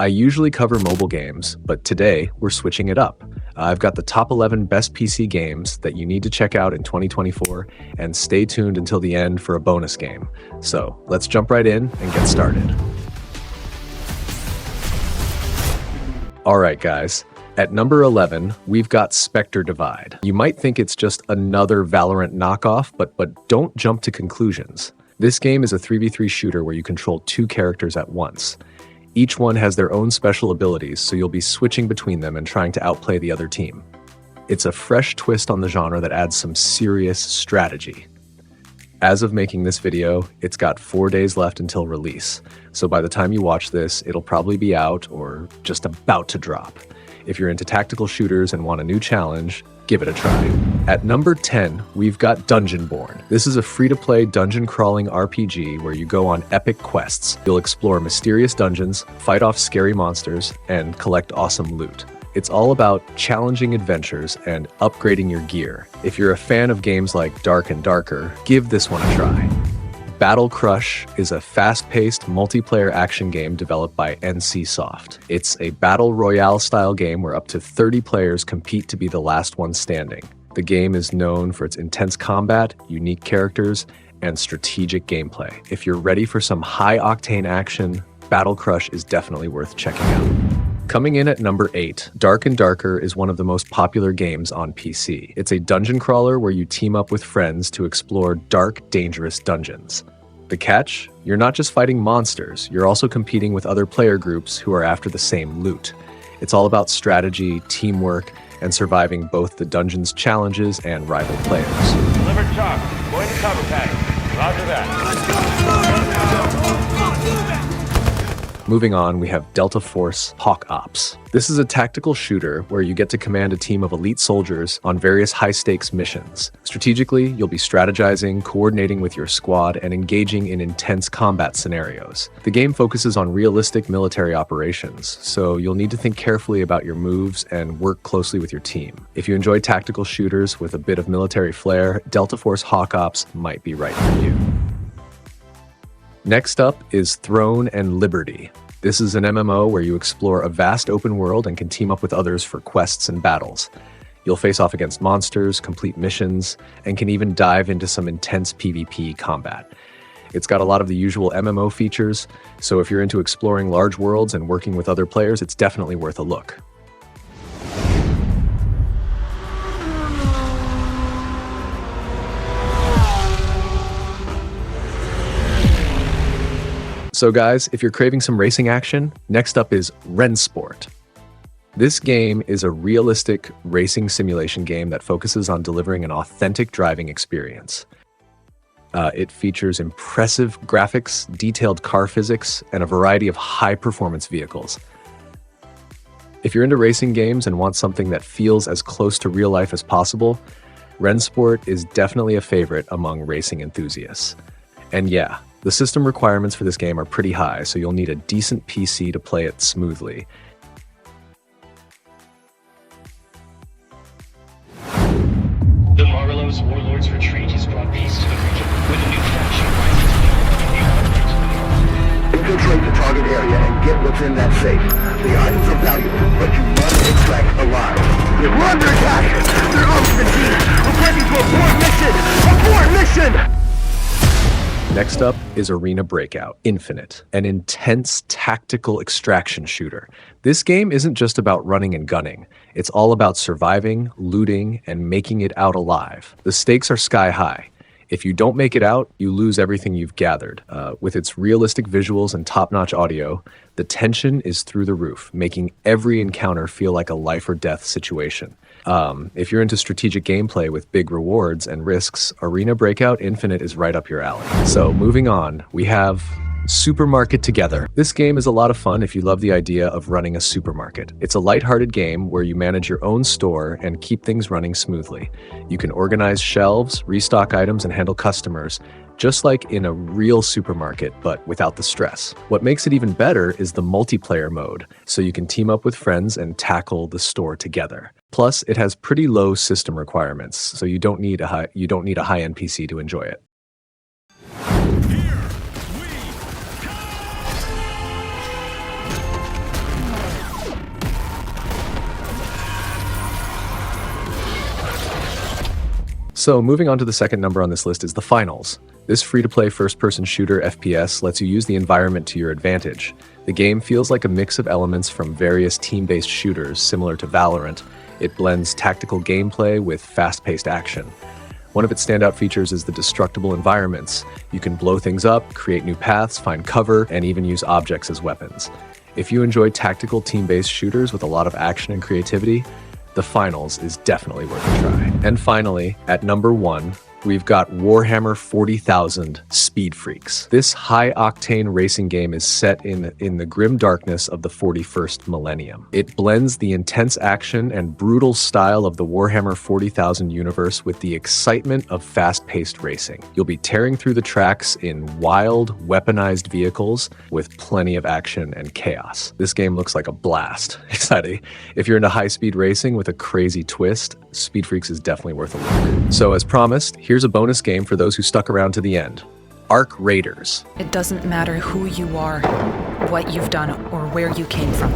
I usually cover mobile games, but today we're switching it up. I've got the top 11 best PC games that you need to check out in 2024, and stay tuned until the end for a bonus game. So let's jump right in and get started. Alright guys, at number 11, we've got Spectre Divide. You might think it's just another Valorant knockoff, but don't jump to conclusions. This game is a 3v3 shooter where you control two characters at once. Each one has their own special abilities, so you'll be switching between them and trying to outplay the other team. It's a fresh twist on the genre that adds some serious strategy. As of making this video, it's got 4 days left until release, so by the time you watch this, it'll probably be out or just about to drop. If you're into tactical shooters and want a new challenge, give it a try. At number 10, we've got Dungeonborn. This is a free-to-play dungeon crawling RPG where you go on epic quests. You'll explore mysterious dungeons, fight off scary monsters, and collect awesome loot. It's all about challenging adventures and upgrading your gear. If you're a fan of games like Dark and Darker, give this one a try. Battle Crush is a fast-paced multiplayer action game developed by NCSoft. It's a battle royale style game where up to 30 players compete to be the last one standing. The game is known for its intense combat, unique characters, and strategic gameplay. If you're ready for some high-octane action, Battle Crush is definitely worth checking out. Coming in at number 8, Dark and Darker is one of the most popular games on PC. It's a dungeon crawler where you team up with friends to explore dark, dangerous dungeons. The catch? You're not just fighting monsters, you're also competing with other player groups who are after the same loot. It's all about strategy, teamwork, and surviving both the dungeon's challenges and rival players. Delivered talk. Going to cover pack. Roger that. Moving on, we have Delta Force Hawk Ops. This is a tactical shooter where you get to command a team of elite soldiers on various high-stakes missions. Strategically, you'll be strategizing, coordinating with your squad, and engaging in intense combat scenarios. The game focuses on realistic military operations, so you'll need to think carefully about your moves and work closely with your team. If you enjoy tactical shooters with a bit of military flair, Delta Force Hawk Ops might be right for you. Next up is Throne and Liberty. This is an MMO where you explore a vast open world and can team up with others for quests and battles. You'll face off against monsters, complete missions, and can even dive into some intense PvP combat. It's got a lot of the usual MMO features, so if you're into exploring large worlds and working with other players, it's definitely worth a look. So guys, if you're craving some racing action, next up is Rennsport. This game is a realistic racing simulation game that focuses on delivering an authentic driving experience. It features impressive graphics, detailed car physics, and a variety of high-performance vehicles. If you're into racing games and want something that feels as close to real life as possible, Rennsport is definitely a favorite among racing enthusiasts. And yeah, the system requirements for this game are pretty high, so you'll need a decent PC to play it smoothly. The Marlowe's warlords' retreat has brought peace to the region, with a new faction rising to the Infiltrate the target area and get what's in that safe. The items are valuable, but you must extract alive. We're under attack! They're ultimate team! Reporting to abort mission! Abort mission! Next up is Arena Breakout Infinite, an intense tactical extraction shooter. This game isn't just about running and gunning. It's all about surviving, looting, and making it out alive. The stakes are sky high. If you don't make it out, you lose everything you've gathered. With its realistic visuals and top-notch audio, the tension is through the roof, making every encounter feel like a life or death situation. If you're into strategic gameplay with big rewards and risks, Arena Breakout Infinite is right up your alley. So moving on, we have Supermarket Together. This game is a lot of fun if you love the idea of running a supermarket. It's a lighthearted game where you manage your own store and keep things running smoothly. You can organize shelves, restock items, and handle customers, just like in a real supermarket, but without the stress. What makes it even better is the multiplayer mode, so you can team up with friends and tackle the store together. Plus, it has pretty low system requirements, so you don't need a high-end PC to enjoy it. So moving on to the second number on this list is The Finals. This free-to-play first-person shooter FPS lets you use the environment to your advantage. The game feels like a mix of elements from various team-based shooters similar to Valorant. It blends tactical gameplay with fast-paced action. One of its standout features is the destructible environments. You can blow things up, create new paths, find cover, and even use objects as weapons. If you enjoy tactical team-based shooters with a lot of action and creativity, The Finals is definitely worth a try. And finally, at number 1, we've got Warhammer 40,000 Speed Freaks. This high-octane racing game is set in the grim darkness of the 41st millennium. It blends the intense action and brutal style of the Warhammer 40,000 universe with the excitement of fast-paced racing. You'll be tearing through the tracks in wild, weaponized vehicles with plenty of action and chaos. This game looks like a blast. Exciting. If you're into high-speed racing with a crazy twist, Speed Freaks is definitely worth a look. So as promised, here's a bonus game for those who stuck around to the end. Arc Raiders. It doesn't matter who you are, what you've done, or where you came from.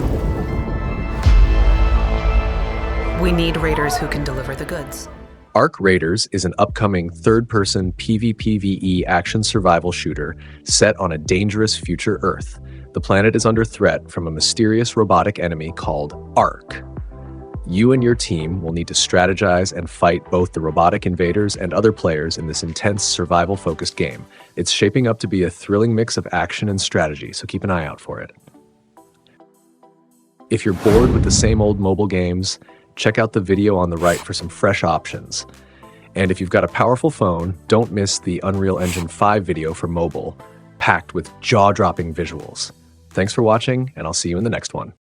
We need raiders who can deliver the goods. Arc Raiders is an upcoming third-person PvPvE action survival shooter set on a dangerous future Earth. The planet is under threat from a mysterious robotic enemy called Arc. You and your team will need to strategize and fight both the robotic invaders and other players in this intense survival-focused game. It's shaping up to be a thrilling mix of action and strategy, so keep an eye out for it. If you're bored with the same old mobile games, check out the video on the right for some fresh options. And if you've got a powerful phone, don't miss the Unreal Engine 5 video for mobile, packed with jaw-dropping visuals. Thanks for watching, and I'll see you in the next one.